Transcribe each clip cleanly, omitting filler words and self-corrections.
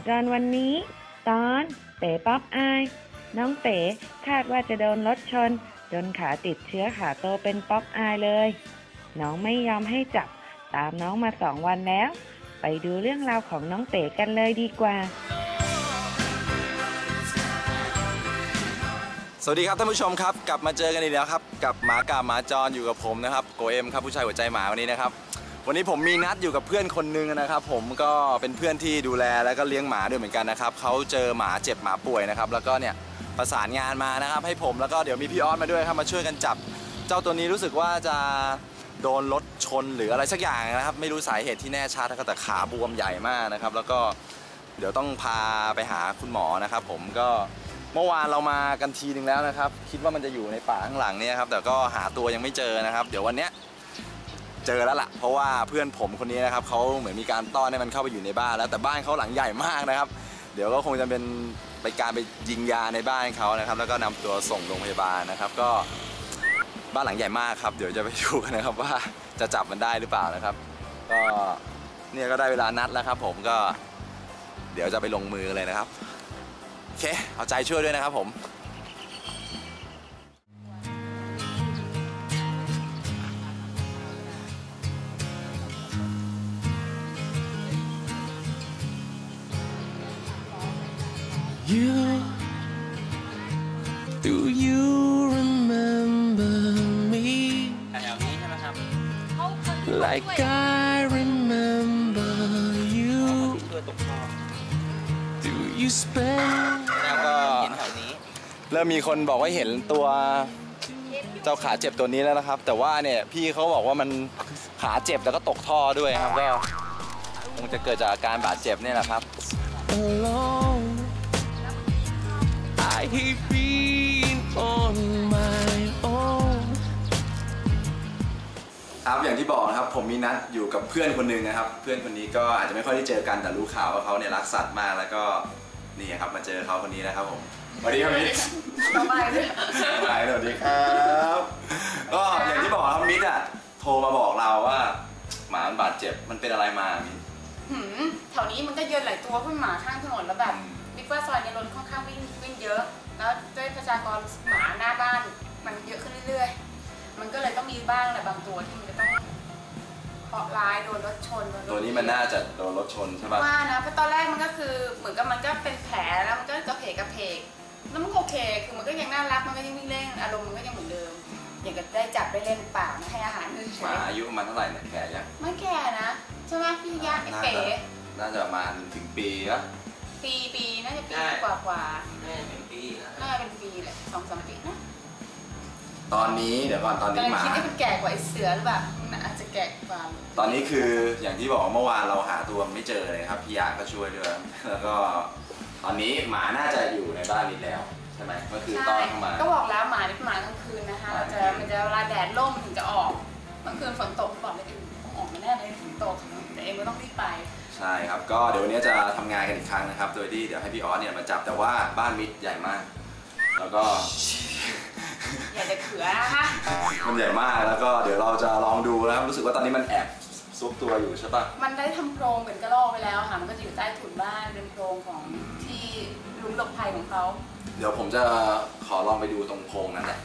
จรวันนี้ตอนเต๋ป๊อปอายน้องเต๋คาดว่าจะโดนรถชนจนขาติดเชื้อขาโตเป็นป๊อปอายเลยน้องไม่ยอมให้จับตามน้องมา2 วันแล้วไปดูเรื่องราวของน้องเต๋กันเลยดีกว่าสวัสดีครับท่านผู้ชมครับกลับมาเจอกันอีกแล้วครับกับหมากาหมาจรอยู่กับผมนะครับโกเอ็มครับผู้ชายหัวใจหมาวันนี้นะครับวันนี้ผมมีนัดอยู่กับเพื่อนคนนึงนะครับผมก็เป็นเพื่อนที่ดูแลแล้วก็เลี้ยงหมาด้วยเหมือนกันนะครับเขาเจอหมาเจ็บหมาป่วยนะครับแล้วก็เนี่ยประสานงานมานะครับให้ผมแล้วก็เดี๋ยวมีพี่ออสมาด้วยครับมาช่วยกันจับเจ้าตัวนี้รู้สึกว่าจะโดนรถชนหรืออะไรสักอย่างนะครับไม่รู้สาเหตุที่แน่ชัดแต่ขาบวมใหญ่มากนะครับแล้วก็เดี๋ยวต้องพาไปหาคุณหมอนะครับผมก็เมื่อวานเรามากันทีนึงแล้วนะครับคิดว่ามันจะอยู่ในป่าข้างหลังเนี่ยครับแต่ก็หาตัวยังไม่เจอนะครับเดี๋ยววันเนี้ยเจอแล้วล่ะเพราะว่าเพื่อนผมคนนี้นะครับเขาเหมือนมีการต้อนให้มันเข้าไปอยู่ในบ้านแล้วแต่บ้านเขาหลังใหญ่มากนะครับเดี๋ยวก็คงจะเป็นไปการไปยิงยาในบ้านเขานะครับแล้วก็นำตัวส่งโรงพยาบาลนะครับก็บ้านหลังใหญ่มากครับเดี๋ยวจะไปดูกันนะครับว่าจะจับมันได้หรือเปล่านะครับก็เนี่ยก็ได้เวลานัดแล้วครับผมก็เดี๋ยวจะไปลงมือเลยนะครับโอเคเอาใจช่วยด้วยนะครับผม Do you remember me แถวนี้ใช่ไหมครับ like I remember you ตัวตกท่อ Do you spend แล้วก็เห็นแถวนี้ เริ่มมีคนบอกว่าเห็นตัวเจ้าขาเจ็บตัวนี้แล้วนะครับแต่ว่าเนี่ยพี่เขาบอกว่ามันขาเจ็บแล้วก็ตกท่อด้วยครับก็คงจะเกิดจากอาการบาดเจ็บเนี่ยแหละครับ alone I hate being on my own ครับอย่างที่บอกนะครับผมมีนัดอยู่กับเพื่อนคนหนึ่งนะครับเพื่อนคนนี้ก็อาจจะไม่ค่อยได้เจอกันแต่รู้ข่าวว่าเขาเนี่ยรักสัตว์มากแล้วก็นี่ครับมาเจอเขาคนนี้นะครับผมสวัสดีครับมิตรสบายเลยสวัสดีครับก็อย่างที่บอกครับมิตรอ่ะโทรมาบอกเราว่าหมามันบาดเจ็บมันเป็นอะไรมามิตรแถวนี้มันก็เยอะหลายตัวเพราะหมาข้างถนนแล้วแบบบิ๊กว่าซอยในรถค่อนข้างวิ่งเยอะแล้วด้วยประชากรหมาหน้าบ้านมันเยอะขึ้นเรื่อยๆมันก็เลยต้องมีบ้างแหละบางตัวที่มันจะต้องเคราะห์ร้ายโดนรถชนตัวนี้มันน่าจะโดนรถชนใช่ปะว่านะเพราะตอนแรกมันก็คือเหมือนกับมันก็เป็นแผลแล้วมันก็กระเพกแล้วมันโอเคคือมันก็ยังน่ารักมันก็ยังวิ่งเล่นอารมณ์มันก็ยังเหมือนเดิมอย่างกับได้จับได้เล่นป่ามาให้อาหารหมาอายุประมาณเท่าไหร่เนี่ยแก่ยังไม่แก่นะใช่ไหมพี่ยะไอ้เป๋น่าจะประมาณถึงปีละปีน่าจะปีกว่าน่าจะเป็นปีนะน่าจะเป็นปีแหละ2-3 ปีนะตอนนี้เดี๋ยวก่อนตอนนี้หมาคิดว่ามันแก่กว่าไอ้เสือหรือเปล่ามันอาจจะแก่กว่าตอนนี้คืออย่างที่บอกเมื่อวานเราหาตัวไม่เจอเลยครับพี่ยาก็ช่วยด้วยแล้วก็ตอนนี้หมาน่าจะอยู่ในบ้านนี้แล้วใช่ไหมก็คือต้อนเข้ามาก็บอกแล้วหมานี่เป็นหมากลางคืนนะคะมันจะเวลาแดดร่มถึงจะออกเมื่อคืนฝนตกบอกไม่ได้ต้องออกมาแน่เลยฝนตกแต่เองไม่ต้องรีบไปใช่ครับก็เดี๋ยววันนี้จะทำงานกันอีกครั้งนะครับโดยที่เดี๋ยวให้พี่ออสเนี่ยมาจับแต่ว่าบ้านมิดใหญ่มากแล้วก็ใหญ่แต่เขือนะคะมันใหญ่มากแล้วก็เดี๋ยวเราจะลองดูนะครับรู้สึกว่าตอนนี้มันแอบซุกตัวอยู่ใช่ปะมันได้ทำโพรงเหมือนกระรอกไปแล้วค่ะมันก็จะอยู่ใต้ถุนบ้านเป็นโพรงของที่ลุ้มหลบภัยของเขาเดี๋ยวผมจะขอลองไปดูตรงโพรงนั้นแหละ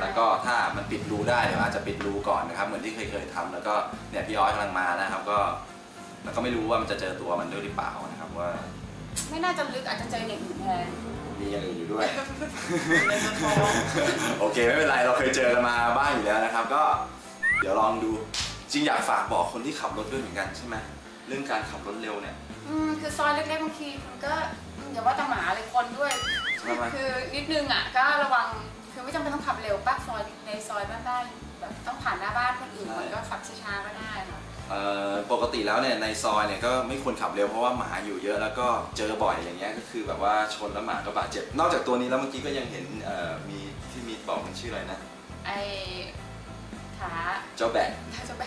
แล้วก็ถ้ามันปิดรูได้เดี๋ยวอาจจะปิดรูก่อนนะครับเหมือนที่เคยทำแล้วก็เนี่ยพี่ออสกำลังมานะครับก็แล้วก็ไม่รู้ว่ามันจะเจอตัวมันด้วยหรือเปล่านะครับว่าไม่น่าจะลึกอาจจะเจออย่างอื่นแทนมีอย่างอื่นอยู่ด้วยโอเคไม่เป็นไรเราเคยเจอกันมาบ้างอยู่แล้วนะครับก็เดี๋ยวลองดูจริงอยากฝากบอกคนที่ขับรถด้วยเหมือนกันใช่ไหมเรื่องการขับรถเร็วเนี่ยคือซอยเล็กๆบางทีมันก็อย่าว่าแต่หมาเลยคนด้วยคือนิดนึงอ่ะก็ระวังคือไม่จำเป็นต้องขับเร็วป้าซอยในซอยบ้านๆแบบต้องผ่านหน้าบ้านคนอื่นมันก็ขับช้าๆก็ได้ค่ะปกติแล้วเนี่ยในซอยเนี่ยก็ไม่ควรขับเร็วเพราะว่าหมาอยู่เยอะแล้วก็เจอบ่อยอย่างเงี้ยก็คือแบบว่าชนแล้วหมาก็บาดเจ็บนอกจากตัวนี้แล้วเมื่อกี้ก็ยังเห็นมีที่มีบอกมันชื่ออะไรนะไอ้ขาเจ้าแบะใช่ไ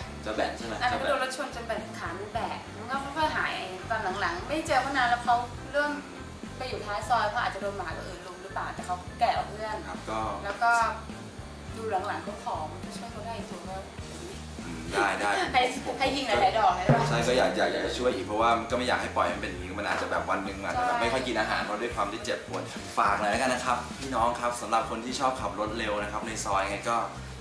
หมอันนั้นก็โดนรถชนจนแบบขามันแบะมันก็ค่อยๆหายตอนหลังๆไม่เจอเขานานแล้วเขาเริ่มไปอยู่ท้ายซอยเขาอาจจะโดนหมาตัวอื่นลุมหรือเปล่าแต่เขาแก่กว่าเพื่อนแล้วก็ดูหลังๆเขาผอมช่วยเขาได้อีกตัวก็ ได้ ให้ยิงหลายๆดอกเลยได้ปะ ใช่ก็อยากจะช่วยอีกเพราะว่าก็ไม่อยากให้ปล่อยมันเป็นอย่างนี้มันอาจจะแบบวันหนึ่งอาจจะแบบไม่ค่อยกินอาหารเพราะด้วยความที่เจ็บปวดฝากหน่อยแล้วกันนะครับพี่น้องครับสำหรับคนที่ชอบขับรถเร็วนะครับในซอยไงก็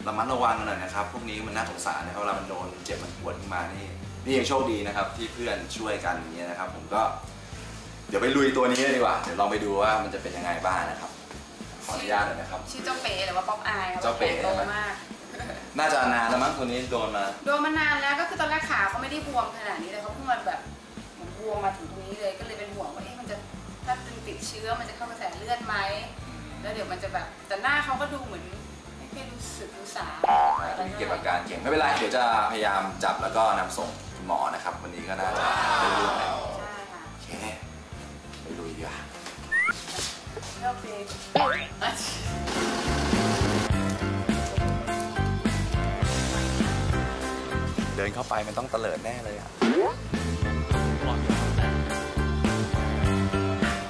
ระมัดระวังกันหน่อยนะครับพวกนี้มันน่าสงสารนะครับเวลามันโดนเจ็บมันปวดขึ้นมานี่ยังโชคดีนะครับที่เพื่อนช่วยกันอย่างเงี้ยนะครับผมก็เดี๋ยวไปลุยตัวนี้เลยดีกว่าเดี๋ยวลองไปดูว่ามันจะเป็นยังไงบ้างนะครับขออนุญาตเลยนะครับ ชื่อเจ้าเป๋หรือว่าป๊อปอายครับ เจ้าเป๋ โตมาก น่าจะนานแล้วมั้งตัวนี้โดนมา โดนมานานแล้วก็คือตอนแรกขาเขาไม่ได้บวมขนาดนี้เลยเขาเพิ่งมาแบบเหมือนบวมมาถึงตรงนี้เลยก็เลยเป็นห่วงว่ามันจะถ้าติดเชื้อมันจะเข้ากระแสเลือดไหมแล้วเดี๋ยวมันจะแบบแต่หน้าเขาก็ดูเหมือนไม่รู้สึกรู้สา เก็บอาการเก่งไม่เป็นไรเดี๋ยวจะพยายามจับแล้วก็นำส่งคุณหมอนะครับวันนี้ก็น่าจะได้เรื่องแล้ว ใช่ค่ะ โอเคไปลุยดีกว่า โอเค เดินเข้าไปมันต้องเตลิดแน่เลยอะ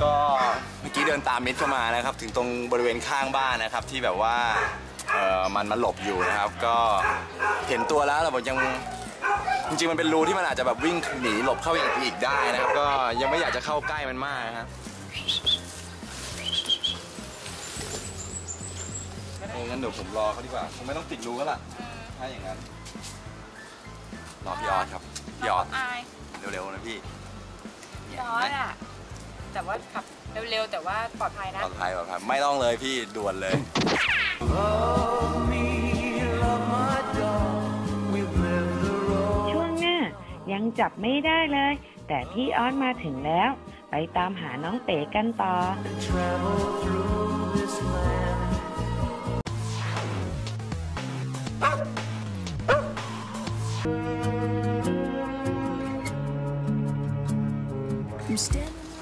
ก็เมื่อกี้เดินตามมิตรเข้ามานะครับถึงตรงบริเวณข้างบ้านนะครับที่แบบว่ามันมาหลบอยู่นะครับก็เห็นตัวแล้วแต่ผมยังจริงๆมันเป็นรูที่มันอาจจะแบบวิ่งหนีหลบเข้าอีกได้นะครับก็ยังไม่อยากจะเข้าใกล้มันมากนะครับงั้นเดี๋ยวผมรอเขาดีกว่าคงไม่ต้องปิดรูก็ล่ะถ้าอย่างนั้นรอพี่ออสครับพี่ออส อาย เร็วๆนะพี่ ย้อนอ่ะแต่ว่าขับเร็วๆแต่ว่าปลอดภัย ป นะ ลอดภัยไม่ต้องเลยพี่ด่วนเลย ช่วงหน้ายังจับไม่ได้เลย แต่พี่ออสมาถึงแล้ว ไปตามหาน้องเป๋กันต่อ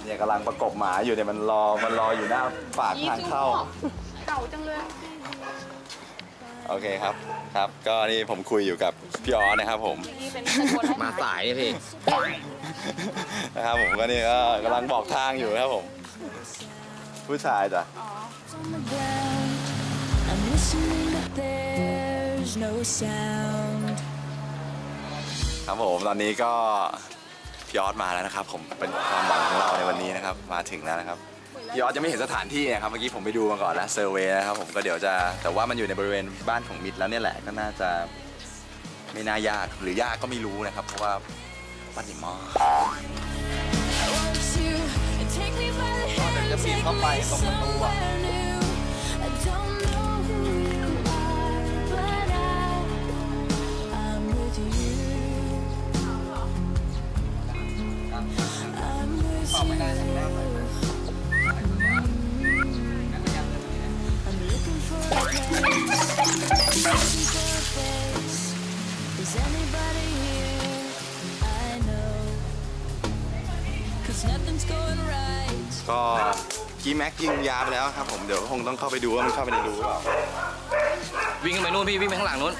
เนี่ยกำลังประกบหมาอยู่เนี่ยมันรออยู่หน้าปากทางเข้า เข่าจังเลย โอเคครับครับก็นี่ผมคุยอยู่กับพี่ออสนะครับผม นี่เป็นคน มาสายนี่พี่ นะครับผมก็นี่ก็กำลังบอกทางอยู่นะครับผมผู้ชายจ้ะ on the ground. I'm listening, but there's no sound. ครับผมตอนนี้ก็พี่ออสมาแล้วนะครับผมเป็นความหวังของเราในวันนี้นะครับมาถึงแล้วนะครับพี่ออสยังไม่เห็นสถานที่นะครับเมื่อกี้ผมไปดูมาก่อนแล้วเซอร์เวย์นะครับผมก็เดี๋ยวจะแต่ว่ามันอยู่ในบริเวณบ้านของมิตรแล้วเนี่ยแหละก็น่าจะไม่น่ายากหรือยากก็ไม่รู้นะครับเพราะว่าบ้านใหญ่มาก I want you to take me by the hand, take me somewhere new. I don't know who you are, but I'm with you. I'm with you. I'm looking for a place, searching for a face. Is anybody here? I know. 'Cause nothing's going right. ก็กีแม็กยิงยาไปแล้วครับผมเดี๋ยวคงต้องเข้าไปดูว่ามันเข้าไปในรูหรือเปล่า วิ่งขึ้นไปนู่นพี่วิ่งไปข้างหลังนู้น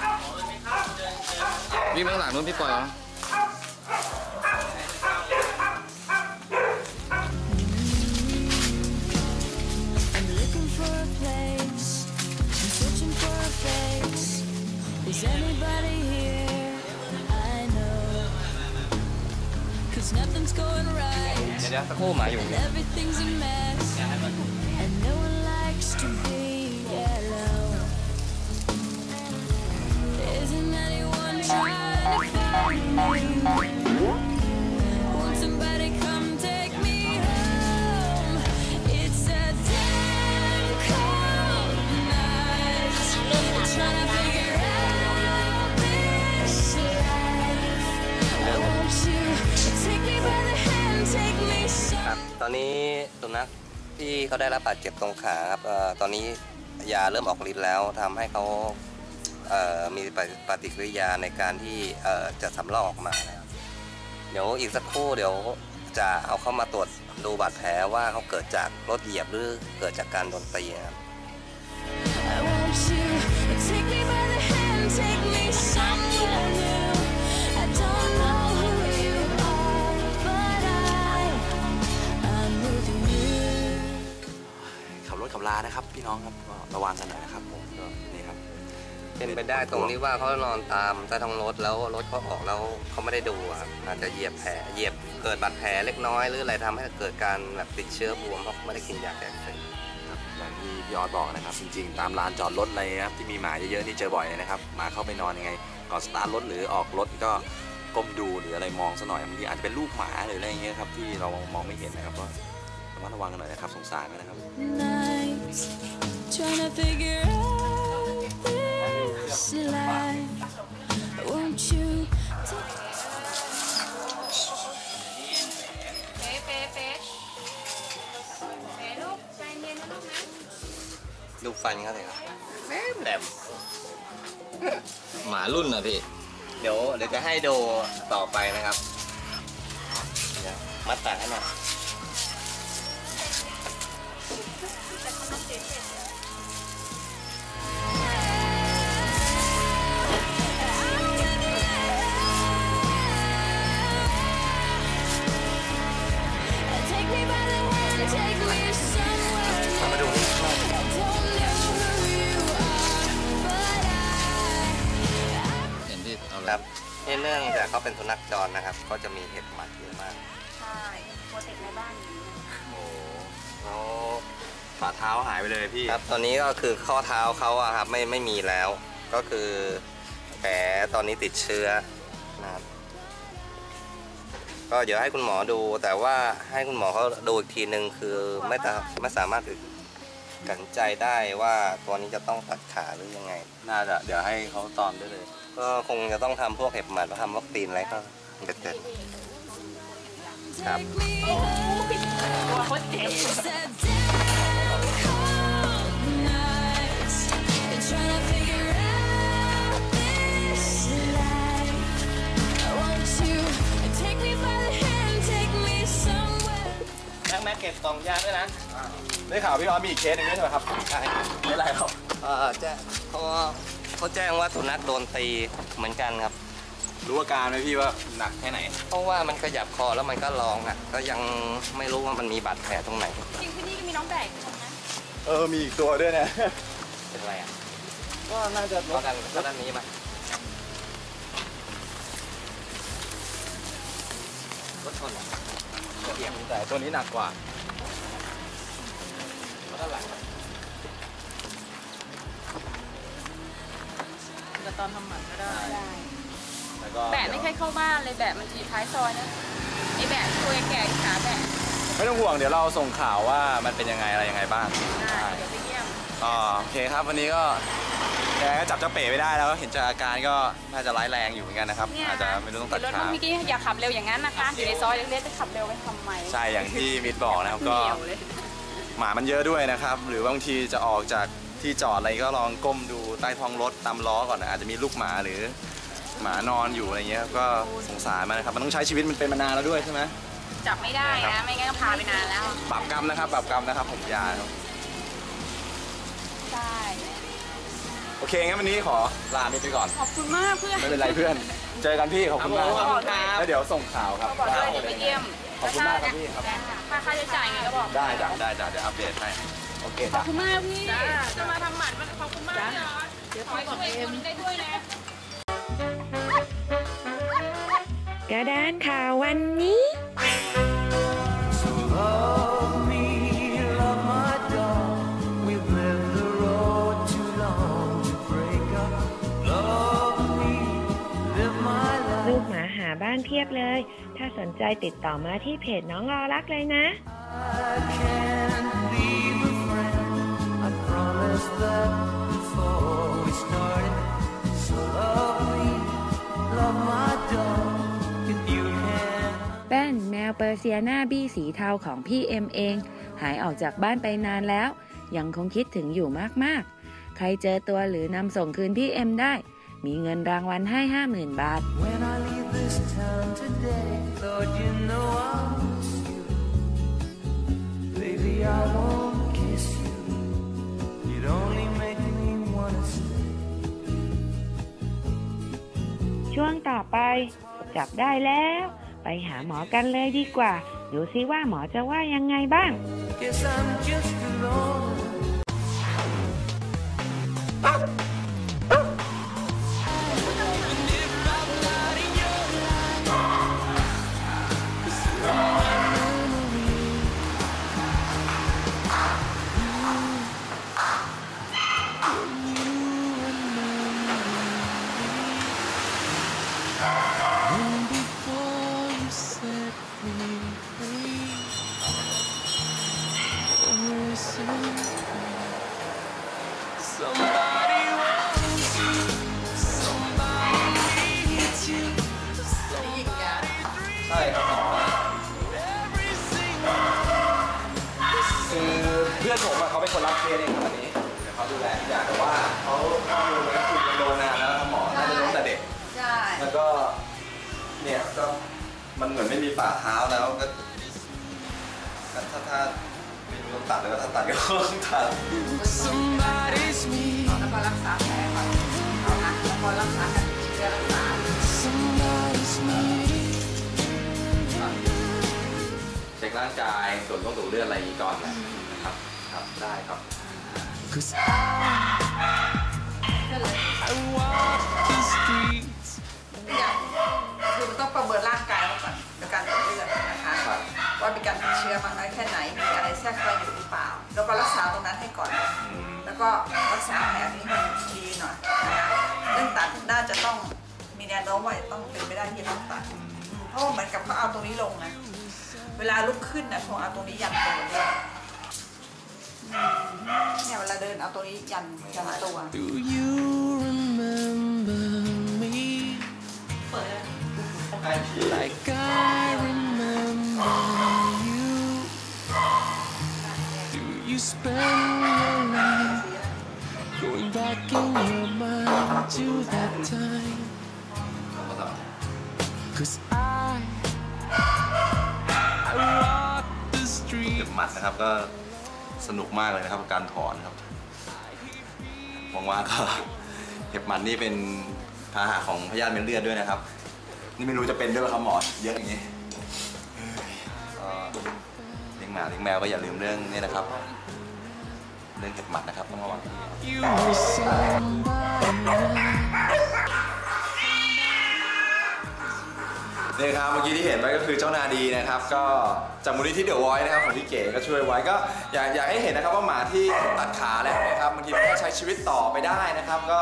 วิ่งไปข้างหลังนู้นพี่ปล่อยเอา I'm looking for a place. I'm searching for a face. Is anybody here? I know. 'Cause nothing's going right. เดี๋ยวสักครู่หมาอยู่ And everything's a mess. And no one likes to be alone. Isn't anyone trying to find me? Won't somebody come take me home? It's a damn cold night. Trying to figure out this life. I want you to take me by the hand, take me ครั some. บตอนนี้สุนัขที่เขาได้รับบาดเจ็บตรงขาครับตอนนี้ยาเริ่มออกฤทธิ์แล้วทำให้เขามีปฏิกิริยาในการที่จะสำลักออกมานะครับเดี๋ยวอีกสักครู่เดี๋ยวจะเอาเข้ามาตรวจดูบาดแผลว่าเขาเกิดจากรถเหยียบหรือเกิดจากการโดนตีครับ I want you to take me by the hand, take me somewhere new. I don't know who you are, but I'm with you. ขับรถขับลานะครับพี่น้องครับก็ระวังกันหน่อยนะครับผมก็นี่ครับ เป็นไปได้ตรงที่ว่าเขานอนตามใต้ท้องรถแล้วรถเขาออกแล้วเขาไม่ได้ดูครับอาจจะเหยียบแผลเกิดบาดแผลเล็กน้อยหรืออะไรทำให้เกิดการแบบติดเชื้อบวมเพราะไม่ได้กินยาแก้อักเสบ ครับอย่างที่พี่ออสบอกนะครับจริงๆตามลานจอดรถอะไรนะครับที่มีหมาเยอะๆนี่เจอบ่อยเลยนะครับหมาเข้าไปนอนยังไงก่อนสตาร์ทรถหรือออกรถก็ก้มดูหรืออะไรมองซะหน่อยบางทีอาจจะเป็นลูกหมาหรืออะไรอย่างเงี้ยครับที่เรามองไม่เห็นนะครับก็ระมัดระวังกันหน่อยนะครับสงสารกันนะครับ Nights trying to figure out this life. Won't you take เป๊ะเป๊ะเป๊ะเป๊ะลูกใจเย็นนะลูกนะ ดูฟันเขาเลยครับแหลม หมารุ่นอ่ะพี่ เดี๋ยวจะให้ดูต่อไปนะครับมัดตาให้หน่อย take me by the hand, take me somewhere. มาดูนี่ I don't know who you are, but I เห็นที่เอา ค แล้ รั ว บนี่เนื่องจากเขาเป็นสุนัขจรนะครับก็จะมีเห็บหมัดเยอะมาก ใช่โปรเทคในบ้านอย่างนี้ โอ้เขาฝ่าเท้าหายไปเลยพี่ ครับตอนนี้ก็คือข้อเท้าเขาอะครับไม่มีแล้ว ก็คือแผลตอนนี้ติดเชื้อนะครับก็เดี๋ยวให้คุณหมอดูแต่ว่าให้คุณหมอเขาดูอีกทีนึงคือไม่สามารถกันใจได้ว่าตัวนี้จะต้องตัดขาหรือยังไง น่าจะเดี๋ยวให้เขาตอนได้เลย ก็คงจะต้องทำพวกเห็บหมัดทำวัคซีนอะไรก็เบ็ดเสร็จครับ take me home. It's that damn cold nights. Trying to figure out this life. Won't you take me by the hand, take me somewhere? แม่เก็บกล่องยาด้วยนะ ได้ข่าวพี่ออสมีอีกเคสหนึงด้วยใช่ไหมครับ ใช่ ไม่ไรครับ แจ้งเขาแจ้งว่าสุนัขโดนตีเหมือนกันครับ รู้อาการไหมพี่ว่าหนักแค่ไหน เพราะว่ามันขยับคอแล้วมันก็ร้องอ่ะก็ยังไม่รู้ว่ามันมีบาดแผลตรงไหน จริงที่นี่ก็มีน้องแบกอยู่ตรงนั้น มีอีกตัวด้วยนะ เป็นไรอ่ะ ก็น่าจะ ก็ด้านนี้มารถชนเหรอ แต่ตัวนี้หนักกว่า ด้านหลัง แต่ตอนทำหมันก็ได้ แล้วก็ แบะไม่เคยเข้าบ้านเลยแบะมันอยู่ท้ายซอยนะไอแบะตัวแก่ขาแบะ ไม่ต้องห่วงเดี๋ยวเราส่งข่าวว่ามันเป็นยังไงอะไรยังไงบ้าง ได้เดี๋ยวไปเยี่ยม ก็โอเคครับวันนี้ก็แกก็จับเจ้าเป๋ไม่ได้แล้วเห็นจากอาการก็น่าจะร้ายแรงอยู่เหมือนกันนะครับ เนี่ย อาจจะไม่รู้ต้องตัด รถ ขา เมื่อกี้อย่าขับเร็วอย่างนั้นนะคะอยู่ในซอยเล็กๆจะขับเร็วไปทำไม ใช่อย่างที่มิตรบอกนะครับ เห ก็ นียวเลย หมามันเยอะด้วยนะครับ หรือบางทีจะออกจากที่จอดอะไรก็ลองก้มดูใต้ท้องรถตามล้อก่อนนะอาจจะมีลูกหมาหรือหมานอนอยู่อะไรเงี้ยก็สงสารมันนะครับมันต้องใช้ชีวิตมันเป็นมานานแล้วด้วยใช่ไหม จับไม่ได้นะไม่งั้นก็พาไปนานแล้ว ปรับกรรมนะครับปรับกรรมนะครับผมอยาครับ ใช่ โอเคงั้นวันนี้ขอลามิตรไปก่อน ขอบคุณมากเพื่อน ไม่เป็นไรเพื่อน เจอกันพี่ขอบคุณมาก ขอบคุณครับ แล้วเดี๋ยวส่งข่าวครับ ก็บอกด้วยเดี๋ยวไปเยี่ยม ขอบคุณมากครับพี่ครับ ค่าใช้จ่ายไงก็บอก ได้จ้ะได้จ้ะเดี๋ยวอัปเดตให้โอเค ขอบ จ้ะ คุณมากพี่จะมาทำหมันขอบคุณมากพี่ออสเดี๋ยวขอช่วยคนได้ด้วยนะ กระดานข่าววันนี้ Love me, love my dog. We've lived the road too long to break up. Love me, live my ลู life. กหมาหาบ้านเพียบเลย ถ้าสนใจติดต่อมาที่เพจน้องรอรักเลยนะ I can't leave a friend. I promised that before we started. So love me, love my dog. If you can. แป้นแมวเปอร์เซียหน้าบี้สีเทาของพี่เอ็มเอง หายออกจากบ้านไปนานแล้ว ยังคงคิดถึงอยู่มากๆ ใครเจอตัวหรือนำส่งคืนพี่เอ็มได้ มีเงินรางวัลให้ 50,000 บาท When I leave this town today, Lord, you know I'll miss you. Baby, I won't kiss you. You'd only make me wanna stay. ช่วงต่อไป จับได้แล้ว ไปหาหมอกันเลยดีกว่า ดูซิว่าหมอจะว่ายังไงบ้าง Guess I'm just alone. เองครับอันนี้เดี๋ยวเขาดูแลทุกอย่างแต่ว่าเขาดูแลคุยกันโดนนานแล้วครับหมอน่าจะตั้งแต่เด็ก ใช่ แล้วก็เนี่ยก็มันเหมือนไม่มีฝ่าเท้าแล้วก็ถ้าไม่รู้ต้องตัดเลยว่าถ้าตัดก็ต้องตัด Somebody's me. แล้วก็รักษาแผลก่อนเอานะแล้วก็รักษาการติดเชื้อรักษา Somebody's me. เช็คร่างกายตรวจเลือดอะไรอย่างนี้ก่อนนะครับครับได้ครับ 'Cause I walk the streets. อย่างคือมันต้องประเมินร่างกายเราก่อนโดยการตรวจเลือดนะคะว่ามีการติดเชื้อมากน้อยแค่ไหนมีอะไรแทรกซ้อนอยู่หรือเปล่าแล้วก็รักษาตรงนั้นให้ก่อนแล้วก็รักษาแผลที่มันดีหน่อยนะคะเรื่องตัดน่าจะต้องมีแนวโน้มว่าต้องเป็นไปได้ที่จะต้องตัดเพราะว่าเหมือนกับเขาเอาตรงนี้ลงนะเวลาลุกขึ้นนะคงเอาตรงนี้ยันตัวด้วยเนี่ยเวลาเดินเอาตัวนี้ยันตัว Do you remember me? เปิดเลย Like I remember you. Do you spend your life going back in your mind to that time? 'Cause I walk the เก็ street. บหมัดนะครับก็สนุกมากเลยนะครับการถอนครับว่างๆก็เห็บหมัดนี่เป็นพาหะของพยาธิเม็ดเลือดด้วยนะครับนี่ไม่รู้จะเป็นด้วยป่ะครับหมอเยอะอย่างนี้เลี้ยงหมาเลี้ยงแมวก็อย่าลืมเรื่องนี้นะครับเรื่องเห็บหมัดนะครับต้องระวัง You were somebody. นี่ครับเมื่อกี้ที่เห็นไปก็คือเจ้านาดีนะครับก็จากมูลนิธิเดอะวอยซ์นะครับของพี่เก๋ก็ช่วยไว้ก็อยากให้เห็นนะครับว่าหมาที่ตัดขาแล้วนะครับบางทีมันก็ใช้ชีวิตต่อไปได้นะครับก็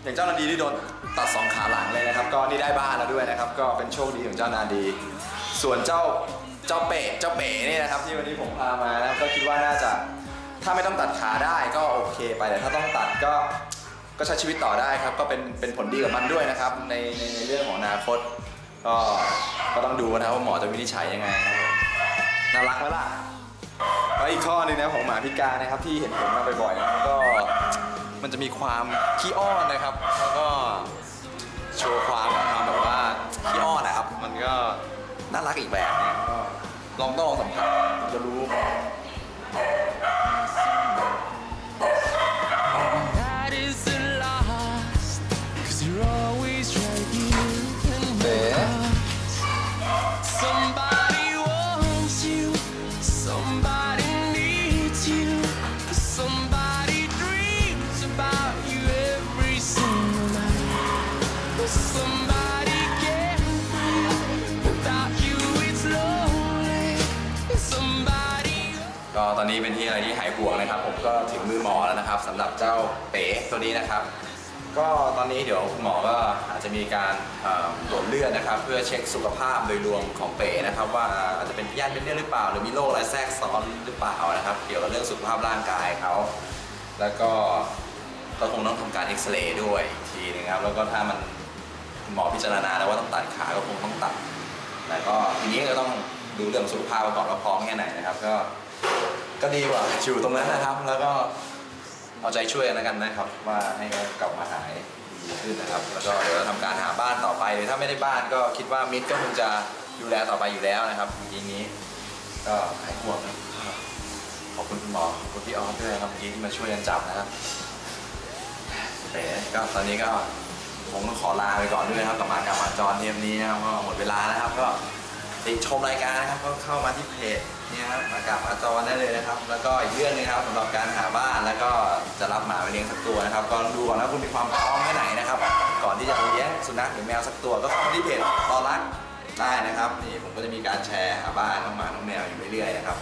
อย่างเจ้านาดีที่โดนตัด2 ขาหลังเลยนะครับก็นี่ได้บ้านแล้วด้วยนะครับก็เป็นโชคดีของเจ้านาดี ส่วนเจ้าเป๋นี่นะครับที่วันนี้ผมพามานะก็คิดว่าน่าจะถ้าไม่ต้องตัดขาได้ก็โอเคไปแต่ถ้าต้องตัดก็ใช้ชีวิตต่อได้ครับก็เป็นผลดีกับมันด้วยนะครับในเรื่องของอนาคตก็ต้องดูนะครับว่าหมอจะวินิจฉัยยังไงครับน่ารักไหมล่ะแล้วอีกข้อหนึงนะของหมาพิการนะครับที่เห็นผลมาบ่อยๆนะครับก็มันจะมีความขี้อ้อนนะครับแล้วก็โชว์ความแบบว่าขี้อ้อนนะครับมันก็น่ารักอีกแบบนึงก็ต้องสัมผัสจะรู้ That isn't lost, 'cause you're always right here in my heart. Somebody wants you, somebody needs you, somebody dreams about you every single night. Somebody can't breathe without you, it's lonely. Somebody. ก็ตอนนี้เป็นที่อะไรที่หายห่วงนะครับผมก็ถึงมือหมอแล้วนะครับสำหรับเจ้าเป๋ตัวนี้นะครับก็ตอนนี้เดี๋ยวคุณหมอก็อาจจะมีการตรวจเลือดนะครับเพื่อเช็คสุขภาพโดยรวมของเป๋นะครับว่าอาจจะเป็นพยาธิเม็ดเลือดหรือเปล่าหรือมีโรคอะไรแทรกซ้อนหรือเปล่านะครับเกี่ยวกับเรื่องสุขภาพร่างกายเขาแล้วก็คงต้องทำการเอ็กซเรย์ด้วยอีกทีนึงครับแล้วก็ถ้ามันหมอพิจารณาแล้วว่าต้องตัดขาก็คงต้องตัดแต่ก็ทีนี้ก็ต้องดูเรื่องสุขภาพก่อนว่าพร้อมแค่ไหนนะครับก็ดีกว่าอยู่ตรงนั้นนะครับแล้วก็เอาใจช่วยกันนะครับว่าให้เขากลับมาหายดีขึ้นนะครับแล้วก็เดี๋ยวทำการหาบ้านต่อไปหรือถ้าไม่ได้บ้านก็คิดว่ามิตรก็คงจะดูแลต่อไปอยู่แล้วนะครับทีนี้ก็หายห่วงนะขอบคุณคุณหมอขอบคุณพี่ออฟด้วยครับเมื่อกี้ที่มาช่วยกันจับนะครับแต่ก็ตอนนี้ก็ผมต้องขอลาไปก่อนด้วยนะครับกับหมาจรเทปนี้นะครับก็หมดเวลาแล้วครับก็ติดชมรายการนะครับก็เข้ามาที่เพจนี่ครับหมาจรได้เลยนะครับแล้วก็อีกเรื่องนึงครับสำหรับการหาบ้านแล้วก็จะรับหมาไปเลี้ยงสักตัวนะครับก็ดูก่อนว่าคุณมีความพร้อมแค่ไหนนะครับก่อนที่จะเลี้ยงสุนัขหรือแมวสักตัวก็เข้ามาที่เพจตอรักได้นะครับนี่ผมก็จะมีการแชร์หาบ้านน้องหมาน้องแมวอยู่เรื่อยๆนะครับ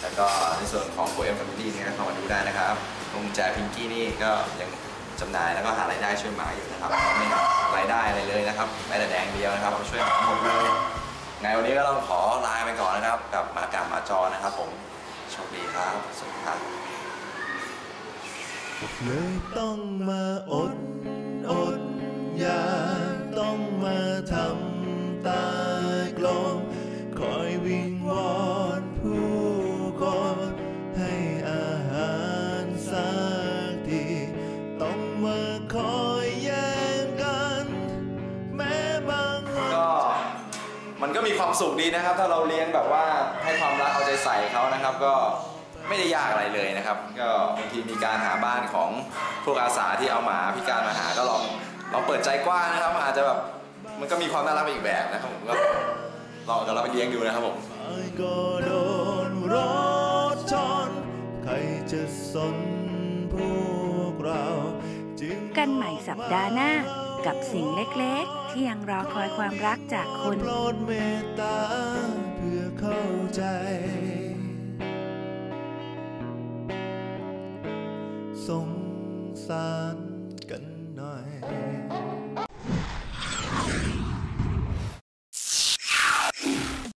แล้วก็ในส่วนของ GoM Family นี่ก็เข้ามาดูได้นะครับกุญแจพิงกี้นี่ก็ยังจำหน่ายแล้วก็หารายได้ช่วยหมาอยู่นะครับไม่หักรายได้อะไรเลยนะครับแม้แต่แดงเดียวนะครับช่วยหมาหมดเลยไงวันนี้ก็ต้องขอลาไปก่อนนะครับกับหมาจรนะครับผมโชคดีครับสวัสดีครับ เลยต้องมาอดอยากต้องมาทำตากลมคอยวิงวอนผู้คนให้อาหารส คอยแย่งกันแม้บางวัน ก็มันก็มีความสุขดีนะครับ ถ้าเราเลี้ยงแบบว่าให้ความรักเอาใจใส่เขานะครับ ก็ไม่ได้ยากอะไรเลยนะครับ ก็บางทีมีการหาบ้านของพวกอาสาที่เอาหมาพิการมาหาก็ลองเปิดใจกว้างนะครับอาจจะแบบมันก็มีความน่ารักไปอีกแบบนะครับผมก็ลองกับเราไปเลี้ยงดูนะครับผม ก็โดนรถชนใครจะสนพวกเราจึง กันใหม่สัปดาห์หน้ากับสิ่งเล็กๆ ที่ยังรอคอยความรักจากคุณ โปรดเมตตาเพื่อเข้าใจสงสารกันหน่อย